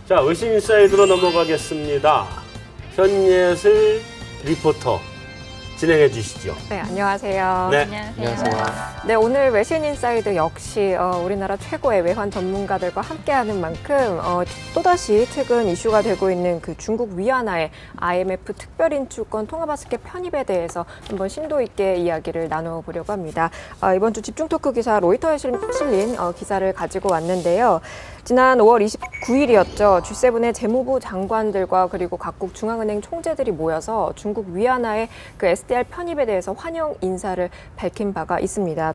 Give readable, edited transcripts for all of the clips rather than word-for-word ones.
자, 외신인사이드로 넘어가겠습니다. 현예슬 리포터 진행해 주시죠. 네, 안녕하세요. 네. 안녕하세요. 네, 오늘 외신인사이드 역시 우리나라 최고의 외환 전문가들과 함께하는 만큼 또다시 최근 이슈가 되고 있는 그 중국 위안화의 IMF 특별인출권 통화바스켓 편입에 대해서 한번 심도 있게 이야기를 나눠보려고 합니다. 이번 주 집중 토크 기사 로이터에 실린 기사를 가지고 왔는데요. 지난 5월 29일이었죠. G7의 재무부 장관들과 그리고 각국 중앙은행 총재들이 모여서 중국 위안화의 그 SDR 편입에 대해서 환영 인사를 밝힌 바가 있습니다.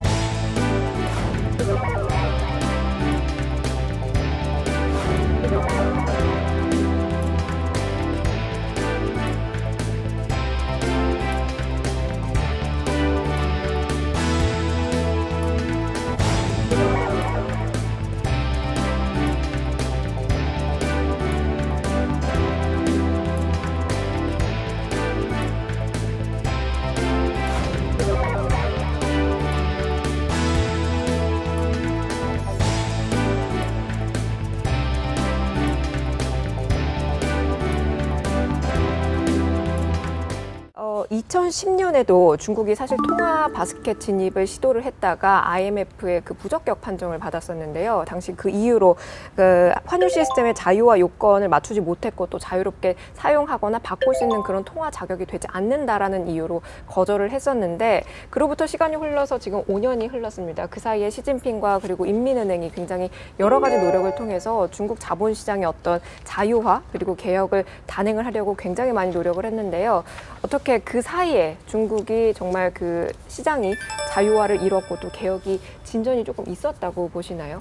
어, 2010년에도 중국이 사실 통화 바스켓 진입을 시도를 했다가 IMF의 그 부적격 판정을 받았었는데요. 당시 그 이유로 그 환율 시스템의 자유화 요건을 맞추지 못했고 또 자유롭게 사용하거나 바꿀 수 있는 그런 통화 자격이 되지 않는다라는 이유로 거절을 했었는데 그로부터 시간이 흘러서 지금 5년이 흘렀습니다. 그 사이에 시진핑과 그리고 인민은행이 굉장히 여러 가지 노력을 통해서 중국 자본시장의 어떤 자유화 그리고 개혁을 단행을 하려고 굉장히 많이 노력을 했는데요. 어떻게 그 사이에 중국이 정말 그 시장이 자유화를 이뤘고 또 개혁이 진전이 조금 있었다고 보시나요?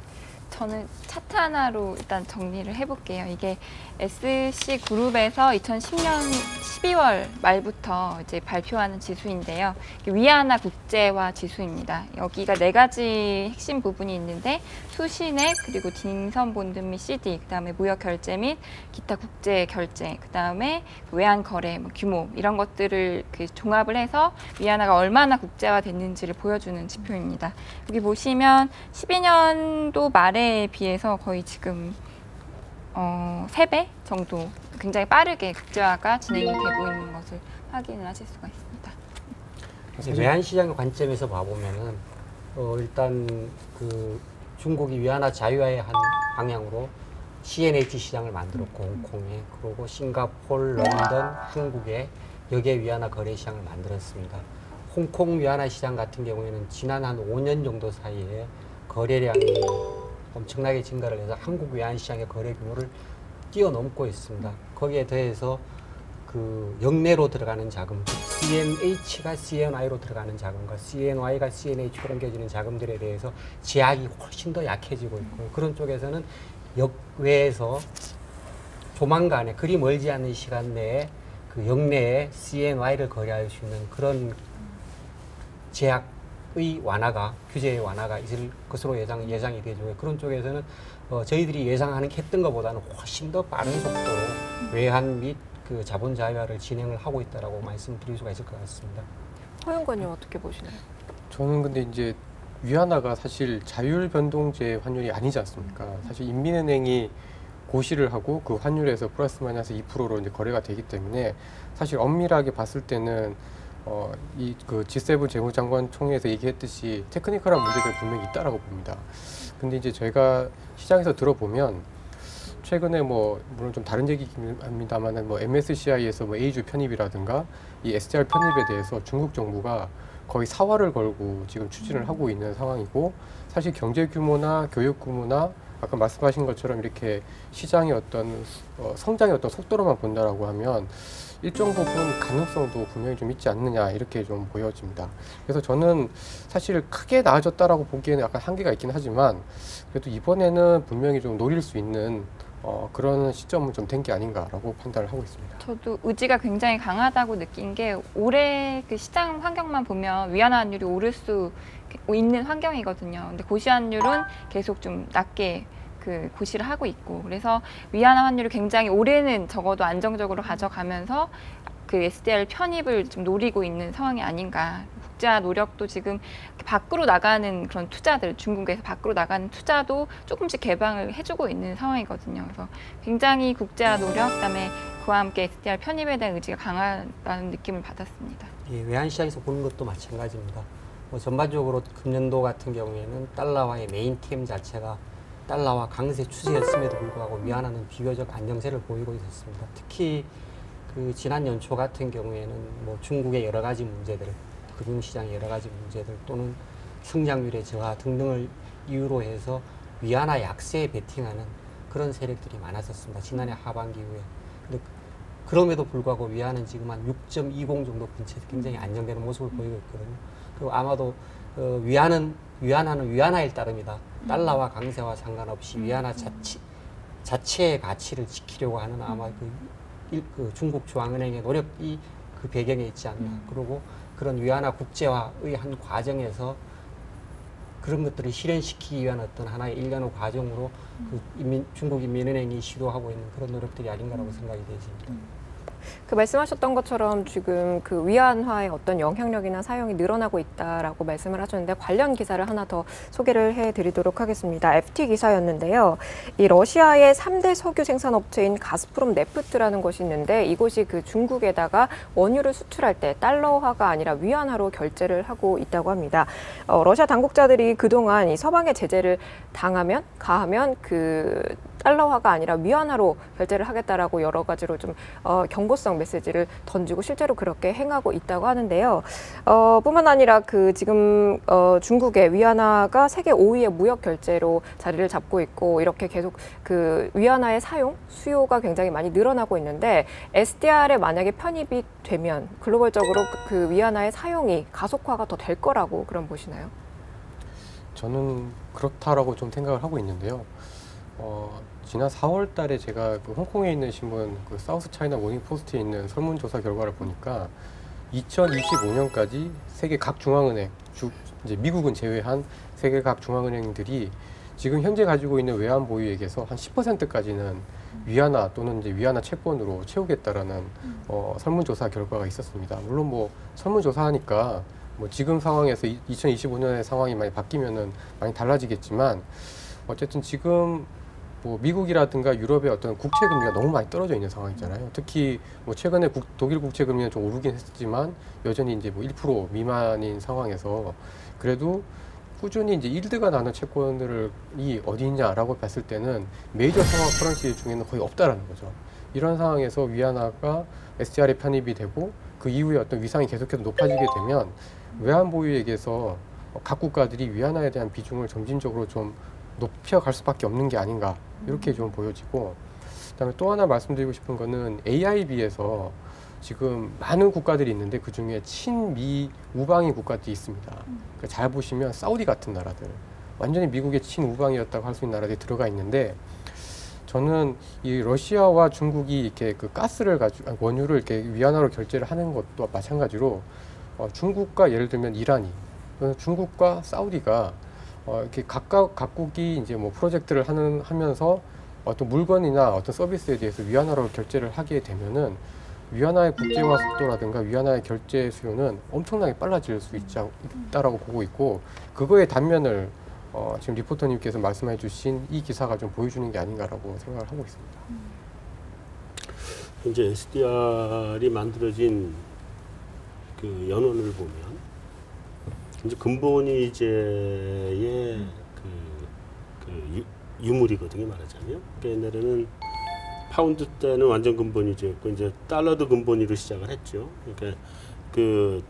저는 차트 하나로 일단 정리를 해볼게요. 이게 SC그룹에서 2010년 12월 말부터 이제 발표하는 지수인데요. 위안화 국제화 지수입니다. 여기가 4가지 핵심 부분이 있는데 수신액, 그리고 딩선 본드 및 CD, 그다음에 무역 결제 및 기타 국제 결제, 그다음에 외환 거래 규모 이런 것들을 종합을 해서 위안화가 얼마나 국제화 됐는지를 보여주는 지표입니다. 여기 보시면 12년도 말에 비해서 거의 지금 3배 정도 굉장히 빠르게 국제화가 진행이 되고 있는 것을 확인을 하실 수가 있습니다. 외환시장의 관점에서 봐보면은 일단 그 중국이 위안화 자유화의 한 방향으로 CNH 시장을 만들었고 홍콩에, 그리고 싱가포르, 런던, 한국에 여기에 위안화 거래 시장을 만들었습니다. 홍콩 위안화 시장 같은 경우에는 지난 한 5년 정도 사이에 거래량이 엄청나게 증가를 해서 한국 외환시장의 거래 규모를 뛰어넘고 있습니다. 거기에 더해서 그 역내로 들어가는 자금, CNH가 CNY로 들어가는 자금과 CNY가 CNH로 옮겨지는 자금들에 대해서 제약이 훨씬 더 약해지고 있고, 그런 쪽에서는 역외에서 조만간에 그리 멀지 않은 시간 내에 그 역내에 CNY를 거래할 수 있는 그런 제약의 완화가, 규제의 완화가 있을 것으로 예상이 되죠. 그런 쪽에서는 저희들이 했던 것보다는 훨씬 더 빠른 속도로 외환 및 그 자본 자유화를 진행을 하고 있다라고 말씀드릴 수가 있을 것 같습니다. 허영관님 어떻게 보시나요? 저는 근데 이제 위안화가 사실 자율 변동제 환율이 아니지 않습니까? 사실 인민은행이 고시를 하고 그 환율에서 플러스 마이너스 2%로 이제 거래가 되기 때문에 사실 엄밀하게 봤을 때는 이 그 G7 재무장관 총회에서 얘기했듯이 테크니컬한 문제들 분명히 있다라고 봅니다. 근데 이제 저희가 시장에서 들어보면 최근에 물론 좀 다른 얘기긴 합니다만은 MSCI에서 A주 편입이라든가 이 SDR 편입에 대해서 중국 정부가 거의 사활을 걸고 지금 추진을 하고 있는 상황이고, 사실 경제 규모나 교육 규모나 아까 말씀하신 것처럼 이렇게 시장의 어떤 성장의 어떤 속도로만 본다라고 하면 일정 부분 가능성도 분명히 좀 있지 않느냐, 이렇게 좀 보여집니다. 그래서 저는 사실 크게 나아졌다라고 보기에는 약간 한계가 있긴 하지만 그래도 이번에는 분명히 좀 노릴 수 있는 그런 시점은 좀 된 게 아닌가라고 판단을 하고 있습니다. 저도 의지가 굉장히 강하다고 느낀 게, 올해 그 시장 환경만 보면 위안화 환율이 오를 수 있는 환경이거든요. 근데 고시 환율은 계속 좀 낮게 그 고시를 하고 있고, 그래서 위안화 환율을 굉장히 올해는 적어도 안정적으로 가져가면서 그 SDR 편입을 좀 노리고 있는 상황이 아닌가 국제화 노력도 지금 밖으로 나가는 그런 투자들, 중국에서 밖으로 나가는 투자도 조금씩 개방을 해주고 있는 상황이거든요. 그래서 굉장히 국제화 노력, 그다음에 그와 함께 SDR 편입에 대한 의지가 강하다는 느낌을 받았습니다. 예, 외환시장에서 보는 것도 마찬가지입니다. 뭐 전반적으로 금년도 같은 경우에는 달러화의 메인 TM 자체가 달러화 강세 추세였음에도 불구하고 위안화는 비교적 안정세를 보이고 있었습니다. 특히 그 지난 연초 같은 경우에는 뭐 중국의 여러 가지 문제들, 금융시장의 여러 가지 문제들 또는 성장률의 저하 등등을 이유로 해서 위안화 약세에 베팅하는 그런 세력들이 많았었습니다. 지난해 하반기 이후에. 근데 그럼에도 불구하고 위안은 지금 한 6.20 정도 근처에서 굉장히 안정되는 모습을 보이고 있거든요. 그리고 아마도 위안화는 위안화일 따름이다. 달러와 강세와 상관없이 위안화 자체의 가치를 지키려고 하는 아마 그 중국 중앙은행의 노력이 그 배경에 있지 않나. 그리고 그런 위안화 국제화의 한 과정에서 그런 것들을 실현시키기 위한 어떤 하나의 일련의 과정으로 그 중국 인민은행이 시도하고 있는 그런 노력들이 아닌가라고 생각이 되십니다. 그 말씀하셨던 것처럼 지금 그 위안화의 어떤 영향력이나 사용이 늘어나고 있다라고 말씀을 하셨는데 관련 기사를 하나 더 소개를 해드리도록 하겠습니다. FT 기사였는데요. 이 러시아의 3대 석유 생산업체인 가스프롬 네프트라는 것이 있는데 이곳이 그 중국에다가 원유를 수출할 때 달러화가 아니라 위안화로 결제를 하고 있다고 합니다. 러시아 당국자들이 그동안 이 서방의 제재를 가하면 그 달러화가 아니라 위안화로 결제를 하겠다라고 여러 가지로 좀 경고성 메시지를 던지고 실제로 그렇게 행하고 있다고 하는데요. 뿐만 아니라 그 지금 중국의 위안화가 세계 5위의 무역 결제로 자리를 잡고 있고 이렇게 계속 그 위안화의 수요가 굉장히 많이 늘어나고 있는데 SDR에 만약에 편입이 되면 글로벌적으로 그 위안화의 사용이 가속화가 더 될 거라고 그럼 보시나요? 저는 그렇다라고 좀 생각을 하고 있는데요. 지난 4월 달에 제가 그 홍콩에 있는 신문 그 사우스 차이나 모닝 포스트에 있는 설문조사 결과를 보니까 2025년까지 세계 각 중앙은행, 이제 미국은 제외한 세계 각 중앙은행들이 지금 현재 가지고 있는 외환 보유액에서 한 10%까지는 위안화 또는 이제 위안화 채권으로 채우겠다라는 설문조사 결과가 있었습니다. 물론 뭐 설문조사하니까 뭐 지금 상황에서 2025년의 상황이 많이 바뀌면은 많이 달라지겠지만 어쨌든 지금 뭐 미국이라든가 유럽의 어떤 국채 금리가 너무 많이 떨어져 있는 상황이잖아요. 특히 뭐 최근에 독일 국채 금리는 좀 오르긴 했지만 여전히 이제 뭐 1% 미만인 상황에서 그래도 꾸준히 이제 일드가 나는 채권들이 어디 있냐라고 봤을 때는 메이저 상황 커런시 중에는 거의 없다라는 거죠. 이런 상황에서 위안화가 SDR에 편입이 되고 그 이후에 어떤 위상이 계속해서 높아지게 되면 외환 보유액에서 각 국가들이 위안화에 대한 비중을 점진적으로 좀 높여갈 수밖에 없는 게 아닌가 이렇게 좀 보여지고 그다음에 또 하나 말씀드리고 싶은 거는 AIB에서 지금 많은 국가들이 있는데 그중에 친미 우방인 국가들이 있습니다. 그러니까 잘 보시면 사우디 같은 나라들 완전히 미국의 친우방이었다고 할 수 있는 나라들이 들어가 있는데 저는 이 러시아와 중국이 이렇게 그 가스를 가지고 원유를 이렇게 위안화로 결제를 하는 것도 마찬가지로 중국과 예를 들면 이란이 중국과 사우디가 이렇게 각국이 이제 뭐 프로젝트를 하면서 어떤 물건이나 어떤 서비스에 대해서 위안화로 결제를 하게 되면은 위안화의 국제화 속도라든가 위안화의 결제 수요는 엄청나게 빨라질 수 있다라고 보고 있고 그거의 단면을 지금 리포터님께서 말씀해 주신 이 기사가 좀 보여주는 게 아닌가라고 생각을 하고 있습니다. 이제 SDR이 만들어진 그 연원을 보면 이제 근본이 이제의 그 유물이거든요, 말하자면. 그러니까 옛날에는 파운드 때는 완전 근본이제였고 이제 달러도 근본이로 시작을 했죠. 그러니까 그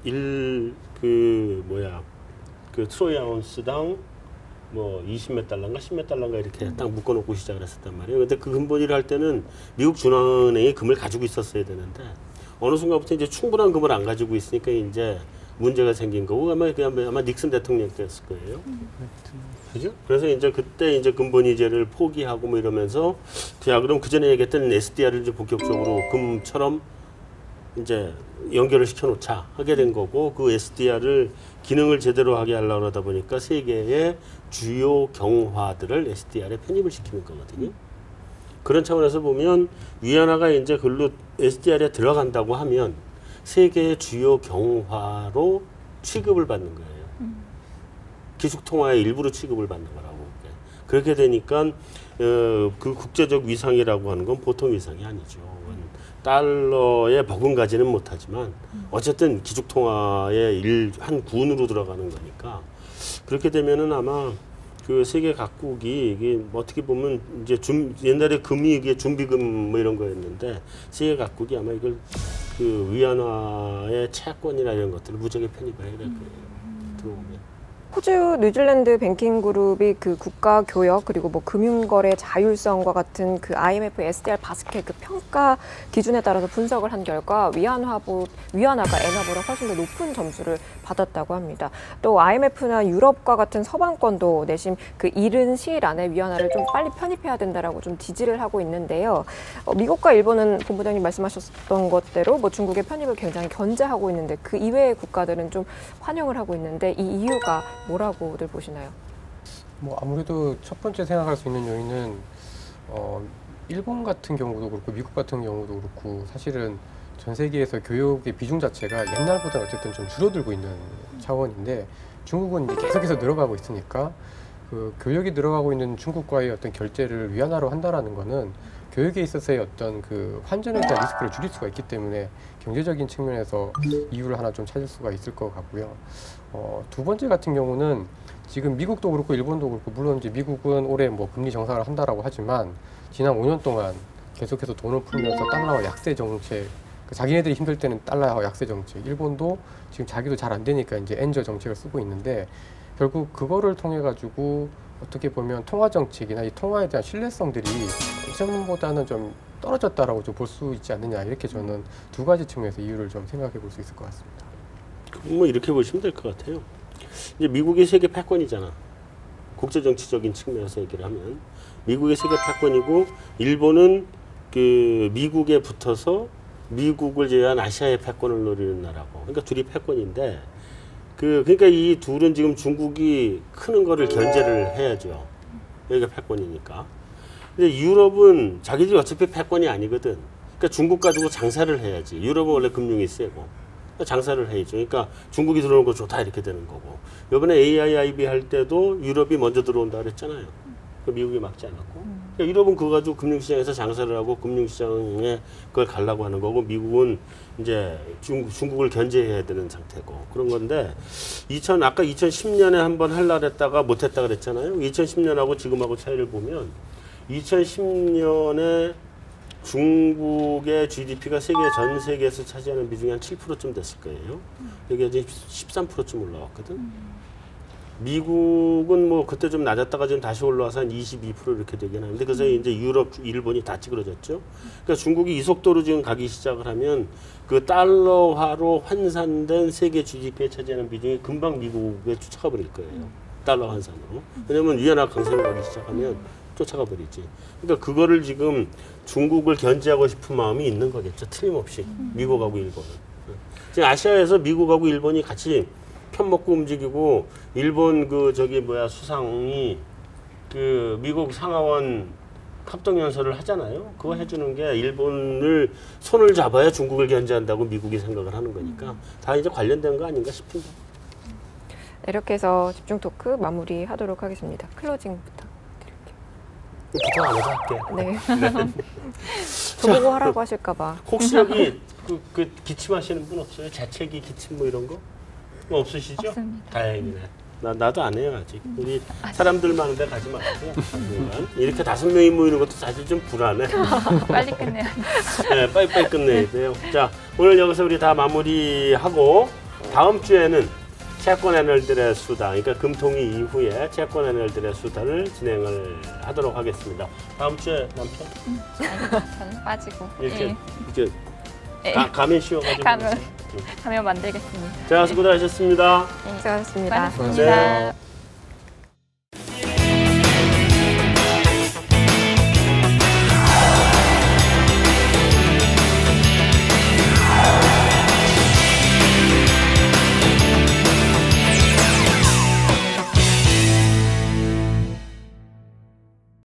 트로이 아운스당 뭐 20몇 달러인가 10몇 달러인가 이렇게 딱 묶어놓고 시작을 했었단 말이에요. 근데 그 근본이를 할 때는 미국 중앙은행이 금을 가지고 있었어야 되는데 어느 순간부터 이제 충분한 금을 안 가지고 있으니까 이제 문제가 생긴 거고 아마 닉슨 대통령 때였을 거예요. 그죠? 그래서 이제 그때 이제 근본이제를 포기하고 뭐 이러면서 그럼 그 전에 얘기했던 SDR을 이제 본격적으로 금처럼 이제 연결을 시켜놓자 하게 된 거고 그 SDR을 기능을 제대로 하게 하려고 하다 보니까 세계의 주요 경화들을 SDR에 편입을 시키는 거거든요. 그런 차원에서 보면 위안화가 이제 글로 SDR에 들어간다고 하면 세계의 주요 경화로 취급을 받는 거예요. 기축통화의 일부로 취급을 받는 거라고. 그렇게 되니까 그 국제적 위상이라고 하는 건 보통 위상이 아니죠. 달러에 버금가지는 못하지만 어쨌든 기축통화의 한 군으로 들어가는 거니까 그렇게 되면은 아마 그 세계 각국이 이게 어떻게 보면 이제 옛날에 금이 이게 준비금 뭐 이런 거였는데 세계 각국이 아마 이걸 그 위안화의 채권이나 이런 것들을 무지하게 편입해야 될 거예요. 들어오면. 호주 뉴질랜드 뱅킹 그룹이 그 국가 교역 그리고 뭐 금융거래 자율성과 같은 그 IMF SDR 바스켓 그 평가 기준에 따라서 분석을 한 결과 위안화가 엔화보다 훨씬 더 높은 점수를 받았다고 합니다. 또 IMF나 유럽과 같은 서방권도 내심 그 이른 시일 안에 위안화를 좀 빨리 편입해야 된다라고 좀 지지를 하고 있는데요. 미국과 일본은 본부장님 말씀하셨던 것대로 뭐 중국의 편입을 굉장히 견제하고 있는데 그 이외의 국가들은 좀 환영을 하고 있는데 이 이유가 뭐라고들 보시나요? 뭐 아무래도 첫 번째 생각할 수 있는 요인은 일본 같은 경우도 그렇고 미국 같은 경우도 그렇고 사실은 전 세계에서 교육의 비중 자체가 옛날보다 어쨌든 좀 줄어들고 있는 차원인데 중국은 이제 계속해서 늘어가고 있으니까 그 교육이 늘어가고 있는 중국과의 어떤 결제를 위안화로 한다라는 거는 교육에 있어서의 어떤 그 환전에 대한 리스크를 줄일 수가 있기 때문에 경제적인 측면에서 이유를 하나 좀 찾을 수가 있을 것 같고요. 두 번째 같은 경우는 지금 미국도 그렇고 일본도 그렇고 물론 이제 미국은 올해 뭐 금리 정상을 한다라고 하지만 지난 5년 동안 계속해서 돈을 풀면서 달러와 약세 정책, 자기네들이 힘들 때는 달러와 약세 정책, 일본도 지금 자기도 잘 안 되니까 이제 엔저 정책을 쓰고 있는데 결국 그거를 통해 가지고 어떻게 보면 통화 정책이나 이 통화에 대한 신뢰성들이 예전보다는 좀 떨어졌다라고 좀 볼 수 있지 않느냐 이렇게 저는 두 가지 측면에서 이유를 좀 생각해 볼 수 있을 것 같습니다. 뭐 이렇게 보시면 될 것 같아요. 이제 미국이 세계 패권이잖아. 국제 정치적인 측면에서 얘기를 하면 미국의 세계 패권이고 일본은 그 미국에 붙어서 미국을 제외한 아시아의 패권을 노리는 나라고. 그러니까 둘이 패권인데 그러니까 이 둘은 지금 중국이 크는 거를 견제를 해야죠. 여기가 패권이니까. 근데 유럽은 자기들이 어차피 패권이 아니거든. 그러니까 중국 가지고 장사를 해야지. 유럽은 원래 금융이 세고. 장사를 해야죠. 그러니까 중국이 들어오는 거 좋다 이렇게 되는 거고. 이번에 AIIB 할 때도 유럽이 먼저 들어온다 그랬잖아요. 미국이 막지 않았고. 그러니까 유럽은 그거 가지고 금융시장에서 장사를 하고 금융시장에 그걸 가려고 하는 거고 미국은 이제 중국을 견제해야 되는 상태고 그런 건데 아까 2010년에 한번 하려고 했다가 못했다 그랬잖아요. 2010년하고 지금하고 차이를 보면 2010년에 중국의 GDP가 전 세계에서 차지하는 비중이 한 7%쯤 됐을 거예요. 여기가 이제 13%쯤 올라왔거든. 미국은 뭐 그때 좀 낮았다가 지금 다시 올라와서 한 22% 이렇게 되긴 하는데 그래서 이제 유럽, 일본이 다 찌그러졌죠. 그러니까 중국이 이 속도로 지금 가기 시작을 하면 그 달러화로 환산된 세계 GDP에 차지하는 비중이 금방 미국에 쫓아가 버릴 거예요. 달러 환산으로. 왜냐면 위안화 강세로 가기 시작하면 쫓아가 버리지. 그러니까 그거를 지금 중국을 견제하고 싶은 마음이 있는 거겠죠. 틀림없이. 미국하고 일본은. 지금 아시아에서 미국하고 일본이 같이 편먹고 움직이고 일본 수상이 그 미국 상하원 합동연설을 하잖아요. 그거 해주는 게 일본을 손을 잡아야 중국을 견제한다고 미국이 생각을 하는 거니까 다 이제 관련된 거 아닌가 싶습니다. 이렇게 해서 집중 토크 마무리하도록 하겠습니다. 클로징 부탁드릴게요. 부탁 안 해도 할게요. 네. 저보고 하라고 하실까봐. 혹시 여기 그 기침하시는 분 없어요? 재채기 기침 뭐 이런 거? 없으시죠? 없습니다. 다행이네. 나도 안 해요 아직. 우리 사람들 많은데 가지 마세요. 이렇게 5명이 모이는 것도 사실 좀 불안해. 빨리 끝내야 돼. 네, 빨리빨리 끝내야 돼요. 자, 오늘 여기서 우리 다 마무리하고 다음 주에는 채권 애널들의 수다, 그러니까 금통위 이후에 채권 애널들의 수다를 진행을 하도록 하겠습니다. 다음 주에 남편? 저는 빠지고. 이렇게 예. 가면 씌워가지고. 가면 만들겠습니다. 자, 수고하셨습니다. 수고하셨습니다. 수고하셨습니다.